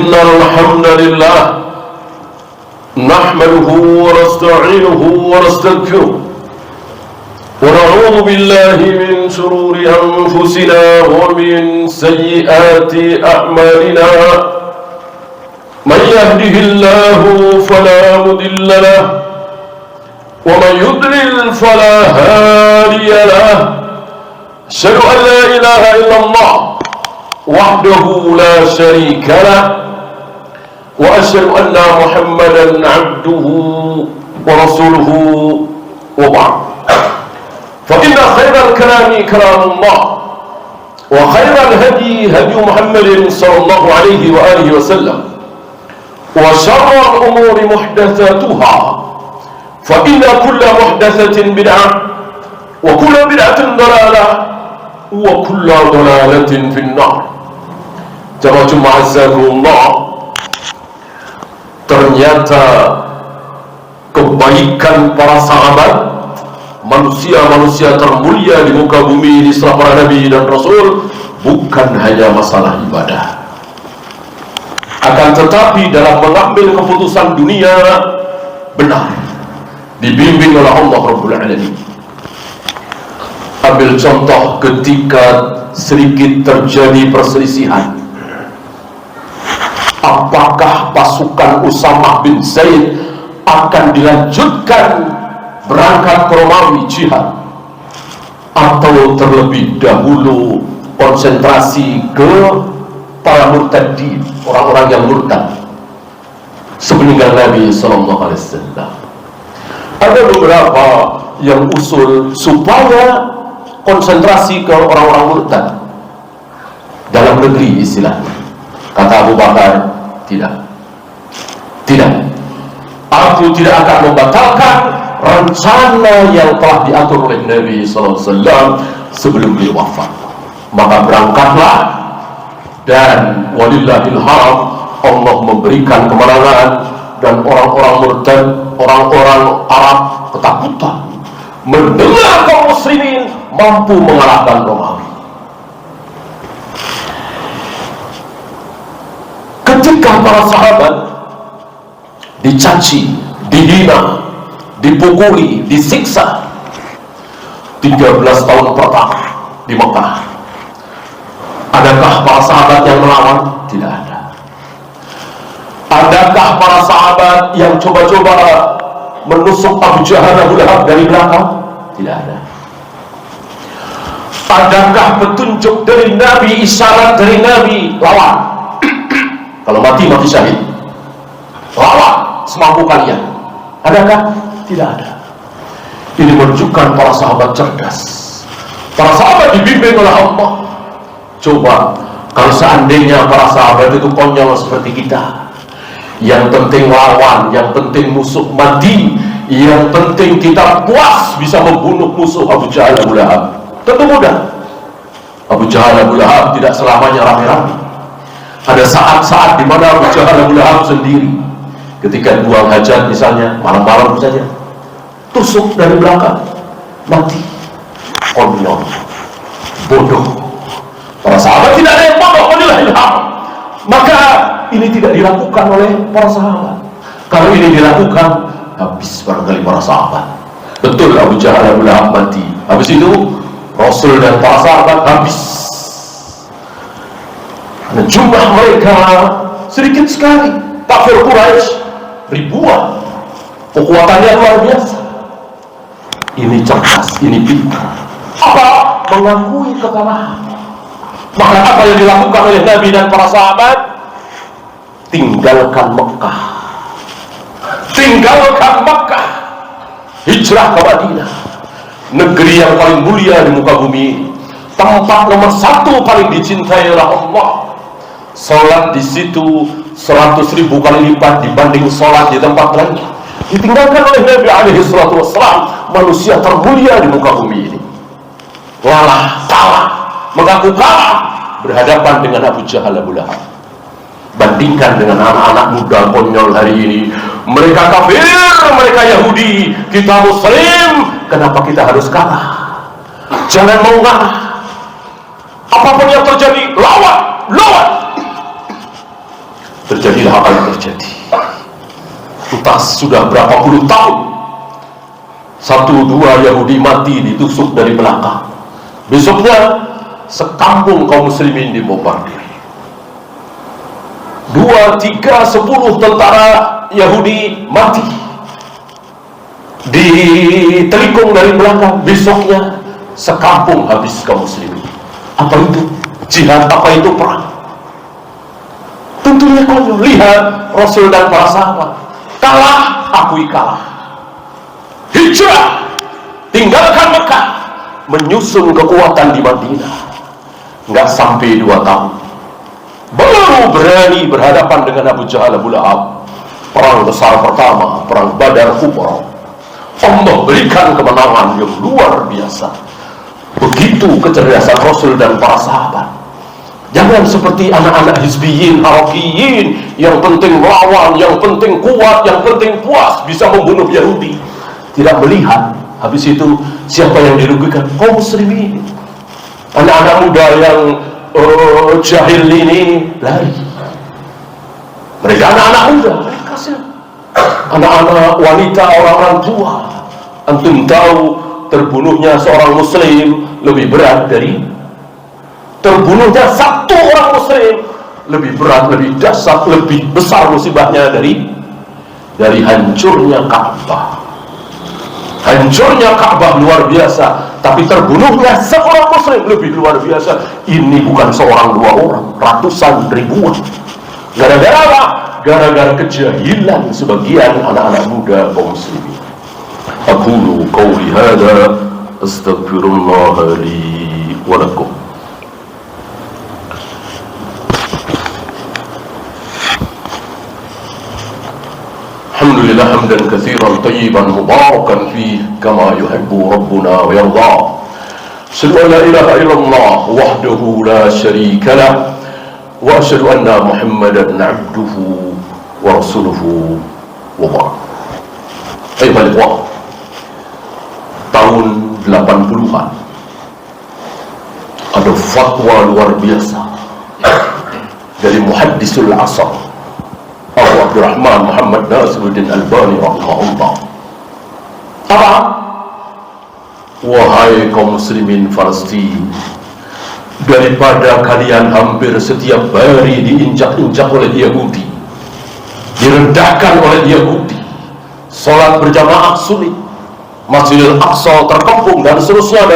إن الحمد لله نحمده ونستعينه ونستغفره ونعوذ بالله من شرور أنفسنا ومن سيئات أعمالنا من يهده الله فلا مضل له ومن يضلل فلا هادي له أشهد أن لا إله إلا الله وحده لا شريك له وأشهد أن محمدا عبده ورسوله وبعد فإن خير الكلام كلام الله وخير الهدي هدي محمد صلى الله عليه وآله وسلم وشر الأمور محدثاتها فإن كل محدثة بدعة وكل بدعة ضلالة وكل ضلالة في النار. Jamaah azzakumullah, ternyata kebaikan para sahabat, manusia-manusia termulia di muka bumi ini setelah para nabi dan rasul, bukan hanya masalah ibadah, akan tetapi dalam mengambil keputusan dunia benar dibimbing oleh Allah Rabbul Alamin. Ambil contoh ketika sedikit terjadi perselisihan, apakah pasukan Usamah bin Zaid akan dilanjutkan berangkat ke Romawi jihad, atau terlebih dahulu konsentrasi ke para murtadin, orang-orang yang murtad sepeninggal Nabi Sallallahu Alaihi Wasallam? Ada beberapa yang usul supaya konsentrasi ke orang-orang murtad dalam negeri istilahnya. Kata Abu Bakar, tidak, aku tidak akan membatalkan rencana yang telah diatur oleh Nabi SAW sebelum beliau wafat. Maka berangkatlah, dan walillahil hamd, Allah memberikan kemenangan, dan orang-orang murtad, orang-orang Arab ketakutan mendengar kaum muslimin mampu mengalahkan Romawi. Ketika para sahabat dicaci, dihina, dipukuli, disiksa 13 tahun pertama di Mekah, adakah para sahabat yang melawan? Tidak ada. Adakah para sahabat yang coba-coba menusuk Abu Jahal Abu Lahab dari belakang? Tidak ada. Adakah petunjuk dari Nabi, isyarat dari Nabi, lawan? Kalau mati syahid, lawan semampu kalian. Adakah? Tidak ada. Ini menunjukkan para sahabat cerdas. Para sahabat dibimbing oleh Allah. Coba kalau seandainya para sahabat itu konyol seperti kita, yang penting lawan, yang penting musuh mati, yang penting kita puas bisa membunuh musuh Abu Jahal Abu Lahab, tentu mudah. Abu Jahal Abu Lahab tidak selamanya rame-rame. Ada saat-saat di mana Abu Jahal Abu Lahab sendiri, ketika buang hajat misalnya, malam-malam saja, tusuk dari belakang, mati. Konyol, bodoh. Para sahabat tidak ada yang bodoh, walillahil hamd. Maka ini tidak dilakukan oleh para sahabat. Kalau ini dilakukan, habis barangkali para sahabat. Betul, Abu Jahal Abu Lahab mati. Habis itu Rasul dan para sahabat habis. Dan jumlah mereka sedikit sekali. Kafir Quraisy ribuan, kekuatannya luar biasa. Ini cerdas, ini pintar. Apa? Mengakui kekalahan. Maka apa yang dilakukan oleh Nabi dan para sahabat? Tinggalkan Mekah, hijrah ke Madinah, negeri yang paling mulia di muka bumi, tempat nomor 1 paling dicintai oleh Allah. Salat di situ 100.000 kali lipat dibanding salat di tempat lain. Ditinggalkan oleh Nabi alaihi salatu wassalam, manusia termulia di muka bumi ini. Kalah, mengaku kalah berhadapan dengan Abu Jahal Abu Lahab. Bandingkan dengan anak-anak muda konyol hari ini, mereka kafir, mereka Yahudi, kita Muslim. Kenapa kita harus kalah? Jangan mau kalah. Apapun yang terjadi, lawan. apa yang terjadi. Entah sudah berapa puluh tahun 1-2 Yahudi mati ditusuk dari belakang. Besoknya sekampung kaum muslimin dibombardir. 2, 3, 10 tentara Yahudi mati ditelikung dari belakang. Besoknya sekampung habis kaum muslimin. Apa itu jihad? Apa itu perang? Tentunya konyol. Lihat Rasul dan para sahabat, kalah, akui kalah, hijrah, tinggalkan Mekah, menyusun kekuatan di Madinah. Nggak sampai 2 tahun baru berani berhadapan dengan Abu Jahal, Abu Lahab. Perang besar pertama, perang Badar Kubra. Allah berikan kemenangan yang luar biasa. Begitu kecerdasan Rasul dan para sahabat. Jangan seperti anak-anak hizbiyin, harakiyin, yang penting melawan, yang penting kuat, yang penting puas bisa membunuh Yahudi. Tidak melihat habis itu siapa yang dirugikan? Kaum muslimin. Anak-anak muda yang jahil ini lari. Mereka anak-anak muda, mereka anak-anak wanita, orang-orang tua. Antum tahu terbunuhnya seorang muslim lebih berat dari terbunuhnya 1 orang muslim, lebih berat, lebih dahsyat, lebih besar musibahnya dari hancurnya Ka'bah. Hancurnya Ka'bah luar biasa, tapi terbunuhnya seorang muslim lebih luar biasa. Ini bukan seorang 2 orang, ratusan, ribuan. Gara-gara apa? Gara-gara kejahilan sebagian anak-anak muda kaum muslimin. Aqulu qawli hadza astaghfirullah li wa lakum. Alhamdulillah hamdan katsiran tayyiban mubarakan fihi kama yuhibbu rabbuna wa yarda. Asyhadu an la ilaha illallah wahdahu la syarika lah wa asyhadu anna Muhammadan 'abduhu wa rasuluhu wa ba'd. Ayuhal ikhwah, tahun 80-an ada fatwa luar biasa dari muhaddisul asar Abu Abdurrahman Muhammad Nasiruddin Albani rahimahullah. Apa? Wahai kaum muslimin Palestin, daripada kalian hampir setiap hari diinjak-injak oleh Yahudi, direndahkan oleh Yahudi, sholat berjamaah sulit, Masjidil Aqsa terkepung, dan seterusnya,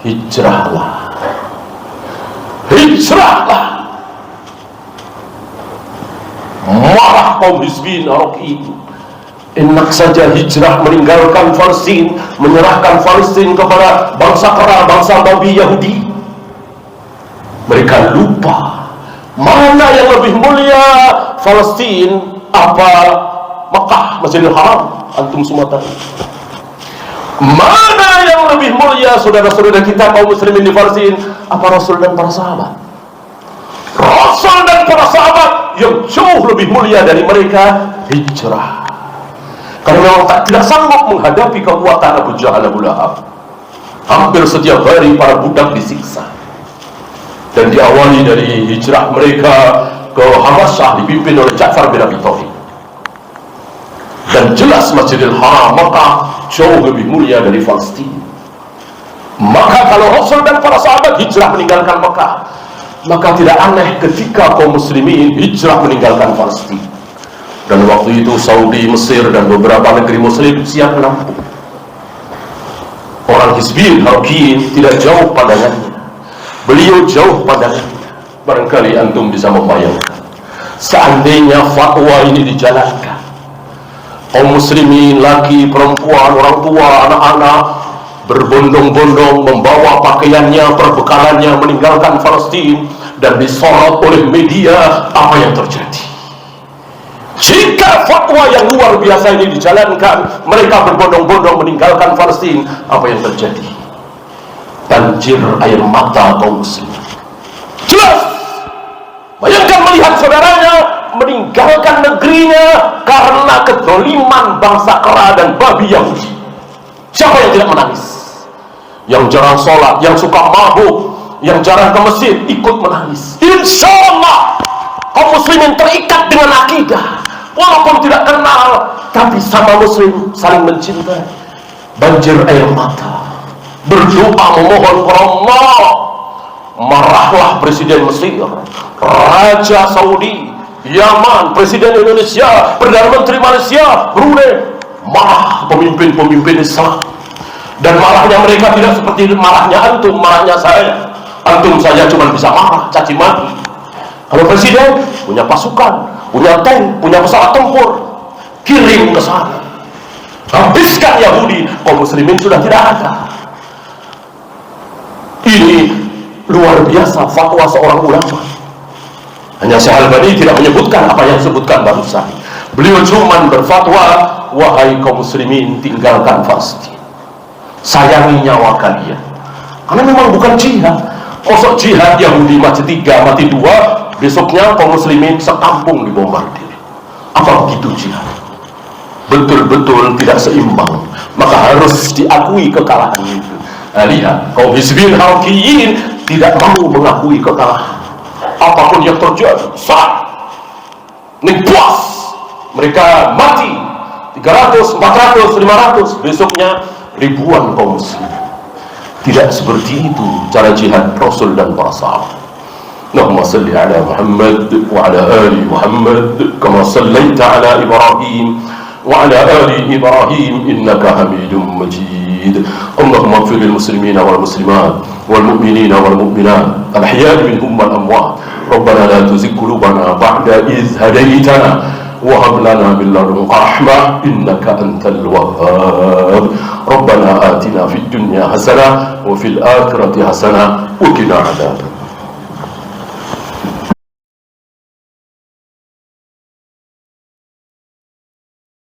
hijrahlah, hijrahlah. Marah kaum hizbin Araki itu. Enak saja hijrah, meninggalkan Palestin, menyerahkan Palestin kepada bangsa kera, bangsa babi Yahudi. Mereka lupa mana yang lebih mulia, Palestin apa Mekah, Masjidil Haram. Antum semua tahu mana yang lebih mulia, saudara-saudara kita kaum muslimin di Palestin, apa Rasul dan para sahabat? Rasul dan para sahabat yang jauh lebih mulia dari mereka hijrah, karena memang tidak sanggup menghadapi kekuatan Abu Jahal, Abu Lahab. Hampir setiap hari para budak disiksa, dan diawali dari hijrah mereka ke Habasyah dipimpin oleh Ja'far bin Abi Thalib. Dan jelas Masjidil Haram Mekah jauh lebih mulia dari Palestin. Maka kalau Rasul dan para sahabat hijrah meninggalkan Mekah, maka tidak aneh ketika kaum muslimin hijrah meninggalkan Palestin. Dan waktu itu Saudi, Mesir, dan beberapa negeri muslim siap menampung. Orang hizbin Harakiyin tidak jauh pandangannya, beliau jauh pandangannya. Barangkali antum bisa membayangkan, seandainya fatwa ini dijalankan, kaum muslimin, laki, perempuan, orang tua, anak-anak berbondong-bondong membawa pakaiannya, perbekalannya, meninggalkan Palestin, dan disorot oleh media. Apa yang terjadi jika fatwa yang luar biasa ini dijalankan, mereka berbondong-bondong meninggalkan Palestin? Apa yang terjadi? Banjir air mata kaum muslimin. Jelas. Bayangkan melihat saudaranya meninggalkan negerinya karena kedoliman bangsa kera dan babi Yahudi. Siapa yang tidak menangis? Yang jarang sholat, yang suka mabuk, yang jarang ke masjid, ikut menangis. Insya Allah kaum muslimin muslimin terikat dengan akidah, walaupun tidak kenal, tapi sama muslim saling mencintai. Banjir air mata, berdoa memohon kepada Allah. Marahlah Presiden Mesir, Raja Saudi, Yaman, Presiden Indonesia, Perdana Menteri Malaysia, Brunei. Marah pemimpin-pemimpin Islam. Dan marahnya mereka tidak seperti marahnya antum, marahnya saya. Antum saja cuma bisa marah, caci maki. Kalau presiden punya pasukan, punya tank, punya pesawat tempur, kirim ke sana, habiskan Yahudi, kaum muslimin sudah tidak ada. Ini luar biasa fatwa seorang ulama. Hanya Syekh Al-Albani tidak menyebutkan apa yang disebutkan barusan. Beliau cuma berfatwa, wahai kaum muslimin, tinggalkan Palestina, sayangi nyawa kalian. Karena memang bukan jihad. Kosok jihad Yahudi mati 3, mati 2, besoknya kaum muslimin sekampung dibombardir. Apa begitu jihad? Betul-betul tidak seimbang. Maka harus diakui kekalahan itu. Nah, lihat, kaum hizbin halkiyin tidak mau mengakui kekalahan. Apapun yang terjadi, saat ini puas. Mereka mati 300, 400, 500, besoknya ribuan kaum muslim. Tidak seperti itu cara jihad Rasul dan para sahabat. Allahumma salli ala Muhammad wa ala ali Muhammad kama sallaita ala Ibrahim wa ala ali Ibrahim innaka Hamidum Majid. Allahumma ighfir lil muslimina wal muslimat wal mu'minina wal mu'minat al ahya'i minhum wal amwat. Rabbana la tuzigh qulubana ba'da idh hadaytana وهب لنا من لدنك رحمة إنك أنت الوهاب. ربنا آتنا في الدنيا حسنة وفي الآخرة حسنة وقنا عذاب